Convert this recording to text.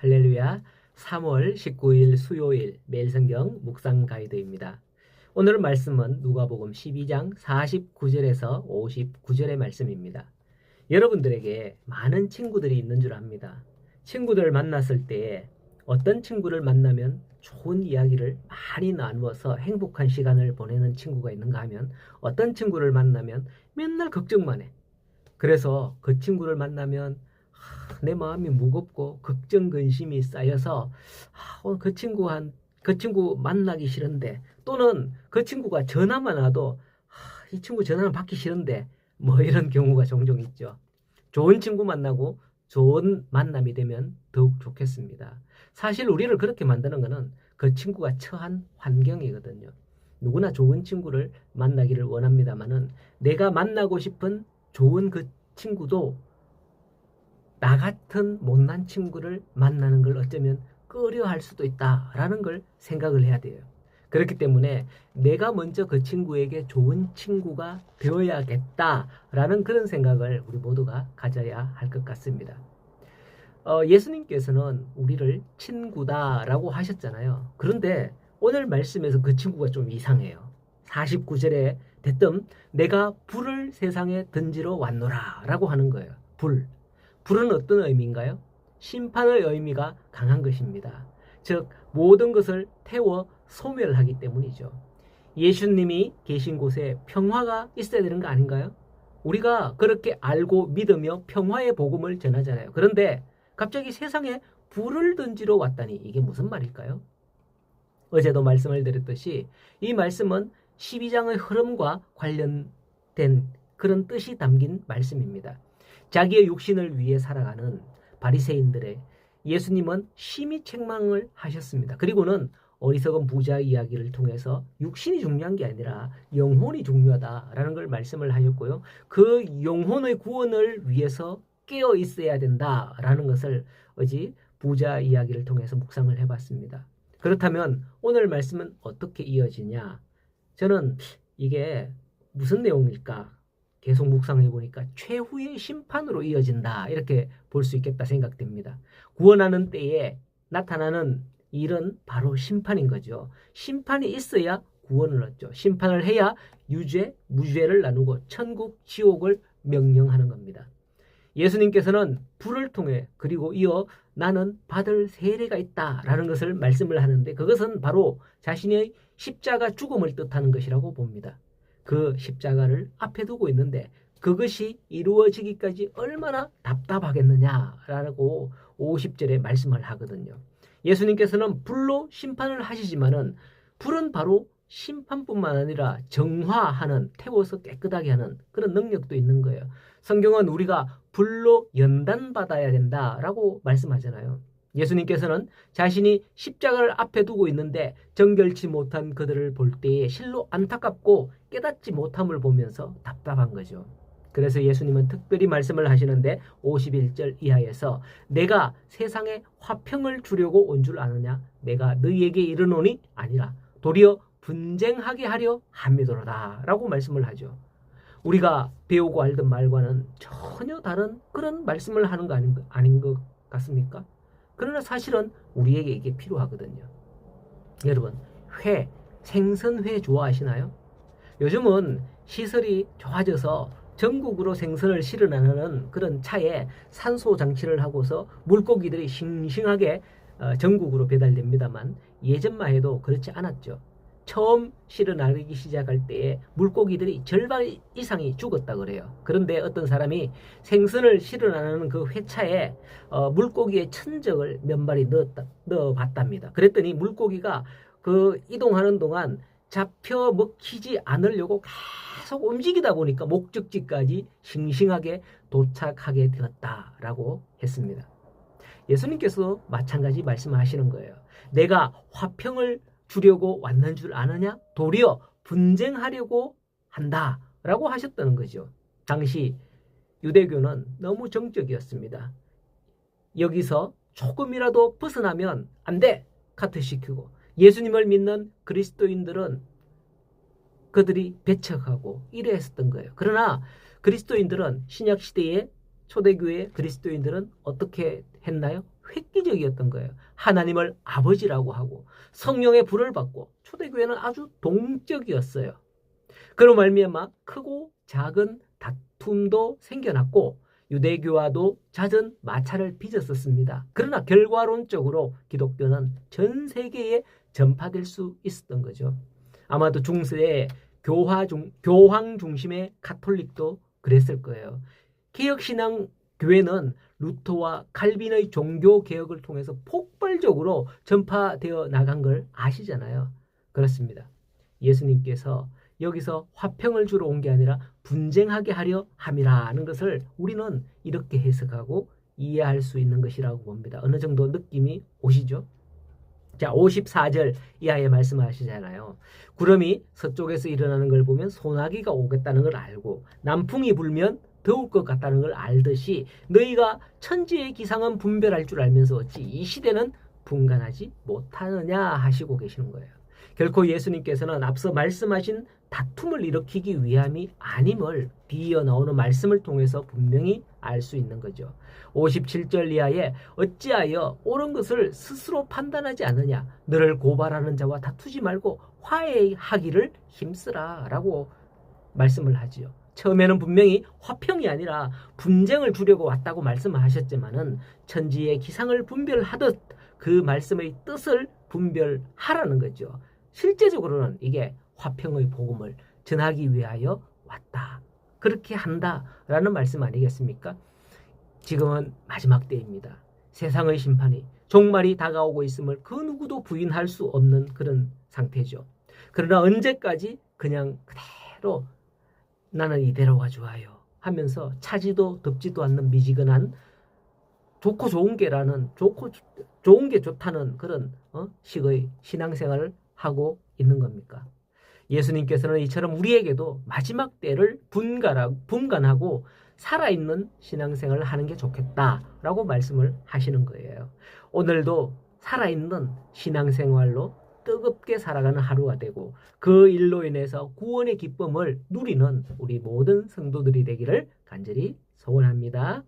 할렐루야. 3월 19일 수요일 매일성경 묵상 가이드입니다. 오늘 말씀은 누가복음 12장 49절에서 59절의 말씀입니다. 여러분들에게 많은 친구들이 있는 줄 압니다. 친구들을 만났을 때 어떤 친구를 만나면 좋은 이야기를 많이 나누어서 행복한 시간을 보내는 친구가 있는가 하면 어떤 친구를 만나면 맨날 걱정만 해. 그래서 그 친구를 만나면 내 마음이 무겁고 걱정 근심이 쌓여서 그 친구 만나기 싫은데, 또는 그 친구가 전화만 와도 이 친구 전화는 받기 싫은데, 뭐 이런 경우가 종종 있죠. 좋은 친구 만나고 좋은 만남이 되면 더욱 좋겠습니다. 사실 우리를 그렇게 만드는 것은 그 친구가 처한 환경이거든요. 누구나 좋은 친구를 만나기를 원합니다만은, 내가 만나고 싶은 좋은 그 친구도 나 같은 못난 친구를 만나는 걸 어쩌면 꺼려할 수도 있다라는 걸 생각을 해야 돼요. 그렇기 때문에 내가 먼저 그 친구에게 좋은 친구가 되어야겠다라는 그런 생각을 우리 모두가 가져야 할 것 같습니다. 예수님께서는 우리를 친구다라고 하셨잖아요. 그런데 오늘 말씀에서 그 친구가 좀 이상해요. 49절에 대뜸 내가 불을 세상에 던지러 왔노라 라고 하는 거예요. 불은 어떤 의미인가요? 심판의 의미가 강한 것입니다. 즉 모든 것을 태워 소멸하기 때문이죠. 예수님이 계신 곳에 평화가 있어야 되는 거 아닌가요? 우리가 그렇게 알고 믿으며 평화의 복음을 전하잖아요. 그런데 갑자기 세상에 불을 던지러 왔다니, 이게 무슨 말일까요? 어제도 말씀을 드렸듯이 이 말씀은 12장의 흐름과 관련된 그런 뜻이 담긴 말씀입니다. 자기의 육신을 위해 살아가는 바리새인들의 예수님은 심히 책망을 하셨습니다. 그리고는 어리석은 부자 이야기를 통해서 육신이 중요한 게 아니라 영혼이 중요하다라는 걸 말씀을 하셨고요. 그 영혼의 구원을 위해서 깨어 있어야 된다라는 것을 어제 부자 이야기를 통해서 묵상을 해봤습니다. 그렇다면 오늘 말씀은 어떻게 이어지냐? 저는 이게 무슨 내용일까? 계속 묵상해 보니까 최후의 심판으로 이어진다, 이렇게 볼 수 있겠다 생각됩니다. 구원하는 때에 나타나는 일은 바로 심판인 거죠. 심판이 있어야 구원을 얻죠. 심판을 해야 유죄, 무죄를 나누고 천국, 지옥을 명령하는 겁니다. 예수님께서는 불을 통해 그리고 이어 나는 받을 세례가 있다라는 것을 말씀을 하는데, 그것은 바로 자신의 십자가 죽음을 뜻하는 것이라고 봅니다. 그 십자가를 앞에 두고 있는데 그것이 이루어지기까지 얼마나 답답하겠느냐라고 50절에 말씀을 하거든요. 예수님께서는 불로 심판을 하시지만은 불은 바로 심판뿐만 아니라 정화하는, 태워서 깨끗하게 하는 그런 능력도 있는 거예요. 성경은 우리가 불로 연단받아야 된다라고 말씀하잖아요. 예수님께서는 자신이 십자가를 앞에 두고 있는데 정결치 못한 그들을 볼 때에 실로 안타깝고 깨닫지 못함을 보면서 답답한 거죠. 그래서 예수님은 특별히 말씀을 하시는데 51절 이하에서 내가 세상에 화평을 주려고 온 줄 아느냐? 내가 너희에게 이르노니 아니라 도리어 분쟁하게 하려 함이로다 라고 말씀을 하죠. 우리가 배우고 알던 말과는 전혀 다른 그런 말씀을 하는 거 아닌 것 같습니까? 그러나 사실은 우리에게 이게 필요하거든요. 여러분, 생선회 좋아하시나요? 요즘은 시설이 좋아져서 전국으로 생선을 실어나가는 그런 차에 산소 장치를 하고서 물고기들이 싱싱하게 전국으로 배달됩니다만, 예전만 해도 그렇지 않았죠. 처음 실어나르기 시작할 때에 물고기들이 절반 이상이 죽었다 그래요. 그런데 어떤 사람이 생선을 실어나르는 그 회차에 물고기의 천적을 몇 마리 넣어봤답니다. 그랬더니 물고기가 그 이동하는 동안 잡혀 먹히지 않으려고 계속 움직이다 보니까 목적지까지 싱싱하게 도착하게 되었다라고 했습니다. 예수님께서 마찬가지 말씀하시는 거예요. 내가 화평을 주려고 왔는 줄 아느냐? 도리어 분쟁하려고 한다라고 하셨다는 거죠. 당시 유대교는 너무 정적이었습니다. 여기서 조금이라도 벗어나면 안 돼! 카트시키고, 예수님을 믿는 그리스도인들은 그들이 배척하고 이래했었던 거예요. 그러나 그리스도인들은 신약시대의 초대교회 그리스도인들은 어떻게 했나요? 획기적이었던 거예요. 하나님을 아버지라고 하고 성령의 불을 받고 초대교회는 아주 동적이었어요. 그로 말미암아 크고 작은 다툼도 생겨났고 유대교와도 잦은 마찰을 빚었었습니다. 그러나 결과론적으로 기독교는 전 세계에 전파될 수 있었던 거죠. 아마도 중세의 교황 중심의 가톨릭도 그랬을 거예요. 개혁신앙 교회는 루터와 칼빈의 종교 개혁을 통해서 폭발적으로 전파되어 나간 걸 아시잖아요. 그렇습니다. 예수님께서 여기서 화평을 주러 온 게 아니라 분쟁하게 하려 함이라는 것을 우리는 이렇게 해석하고 이해할 수 있는 것이라고 봅니다. 어느 정도 느낌이 오시죠? 자, 54절 이하에 말씀하시잖아요. 구름이 서쪽에서 일어나는 걸 보면 소나기가 오겠다는 걸 알고 남풍이 불면 더울 것 같다는 걸 알듯이 너희가 천지의 기상은 분별할 줄 알면서 어찌 이 시대는 분간하지 못하느냐 하시고 계시는 거예요. 결코 예수님께서는 앞서 말씀하신 다툼을 일으키기 위함이 아님을 비어 나오는 말씀을 통해서 분명히 알 수 있는 거죠. 57절 이하에 어찌하여 옳은 것을 스스로 판단하지 않느냐 너를 고발하는 자와 다투지 말고 화해하기를 힘쓰라 라고 말씀을 하지요. 처음에는 분명히 화평이 아니라 분쟁을 주려고 왔다고 말씀을 하셨지만은 천지의 기상을 분별하듯 그 말씀의 뜻을 분별하라는 거죠. 실제적으로는 이게 화평의 복음을 전하기 위하여 왔다. 그렇게 한다라는 말씀 아니겠습니까? 지금은 마지막 때입니다. 세상의 심판이 종말이 다가오고 있음을 그 누구도 부인할 수 없는 그런 상태죠. 그러나 언제까지 그냥 그대로 나는 이대로가 좋아요 하면서 차지도 덥지도 않는 미지근한 좋고 좋은 게라는 좋은 게 좋다는 그런 식의 신앙생활을 하고 있는 겁니까? 예수님께서는 이처럼 우리에게도 마지막 때를 분간하고 살아있는 신앙생활을 하는 게 좋겠다라고 말씀을 하시는 거예요. 오늘도 살아있는 신앙생활로 뜨겁게 살아가는 하루가 되고 그 일로 인해서 구원의 기쁨을 누리는 우리 모든 성도들이 되기를 간절히 소원합니다.